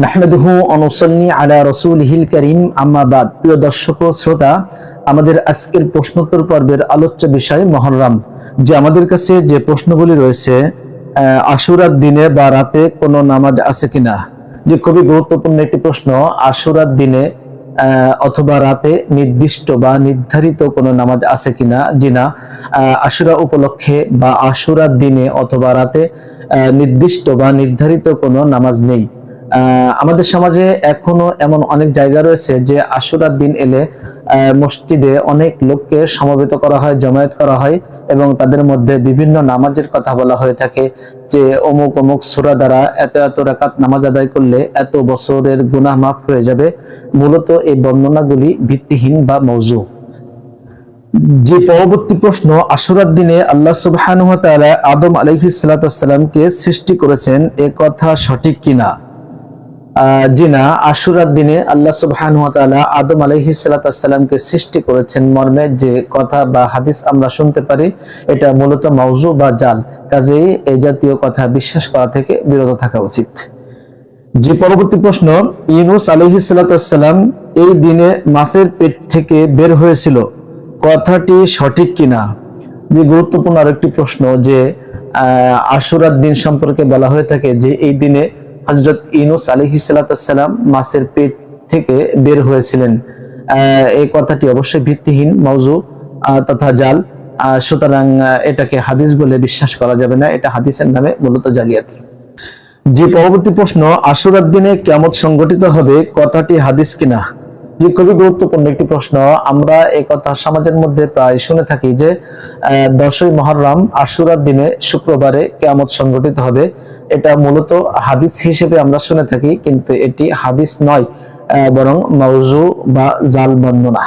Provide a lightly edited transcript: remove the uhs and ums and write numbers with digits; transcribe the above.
নাহমাদুহু ওয়া নুসাল্লি আলা রাসূলিহিল কারীম, আম্মা বাদ। প্রিয় দর্শক ও শ্রোতা, আমাদের আজকের প্রশ্নোত্তর পর্বের আলোচ্য বিষয় মুহররম। যে আমাদের কাছে যে প্রশ্নগুলি রয়েছে, আশুরার দিনে বা রাতে কোনো নামাজ আছে কিনা, যে খুবই গুরুত্বপূর্ণ একটি প্রশ্ন। আশুরার দিনে অথবা রাতে নির্দিষ্ট বা নির্ধারিত কোনো নামাজ আছে কিনা? জি না, আশুরা উপলক্ষে বা আশুরার দিনে অথবা রাতে নির্দিষ্ট বা নির্ধারিত কোনো নামাজ নেই। আমাদের সমাজে এখনো এমন অনেক জায়গা রয়েছে যে আশুরার দিন এলে মসজিদে অনেক লোককে সমবেত করা হয়, জমায়েত করা হয় এবং তাদের মধ্যে বিভিন্ন নামাজের কথা বলা হয়ে থাকে যে অমুক অমুক সূরা দ্বারা এত এত রাকাত নামাজ আদায় করলে এত বছরের গুনাহ মাফ হয়ে যাবে। মূলত এই বর্ণনাগুলি ভিত্তিহীন বা মওজু। যে পরবর্তী প্রশ্ন, আশুরার দিনে আল্লাহ সুবহানাহু ওয়া তাআলা আদম আলাইহিস সালাতু ওয়াস সালামকে সৃষ্টি করেছেন, এ কথা সঠিক কিনা? জি না, আশুরার দিনে আল্লাহ সুবহানাহু ওয়া তাআলা আদম আলাইহিস সালাতু ওয়াস সালামকে সৃষ্টি করেছেন মর্মে যে কথা বা হাদিস আমরা শুনতে পারি, এটা মূলত মাউজু বা জাল। কাজেই এই জাতীয় কথা বিশ্বাস করা থেকে বিরত থাকা উচিত। যে পরবর্তী প্রশ্ন, ইউনূস আলাইহিস সালাতু ওয়াস সালাম এই দিনে মাছের পেট থেকে বের হয়েছিল, কথাটি সঠিক কিনা? যে গুরুত্বপূর্ণ আরেকটি প্রশ্ন, যে আশুরার দিন সম্পর্কে বলা হয়ে থাকে যে এই দিনে হযরত ইউনূস আলাইহিস সালাতু ওয়াস সালাম মাছের পেট থেকে বের হয়েছিলেন। এই কথাটি অবশ্যই ভিত্তিহীন, মাউজু তথা জাল। সুতরাং এটাকে হাদিস বলে বিশ্বাস করা যাবে না, এটা হাদিসের নামে মূলত জালিয়াতি। যে পরবর্তী প্রশ্ন, আশুরার দিনে কিয়ামত সংঘটিত হবে, কথাটি হাদিস কিনা? যে খুবই গুরুত্বপূর্ণ একটি প্রশ্ন। আমরা এই কথা সমাজের মধ্যে প্রায় শুনে থাকি যে 10ই মুহররম আশুরার দিনে শুক্রবারে কিয়ামত সংঘটিত হবে। এটা মূলত হাদিস হিসেবে আমরা শুনে থাকি, কিন্তু এটি হাদিস নয়, বরং মাউজু বা জাল বর্ণনা।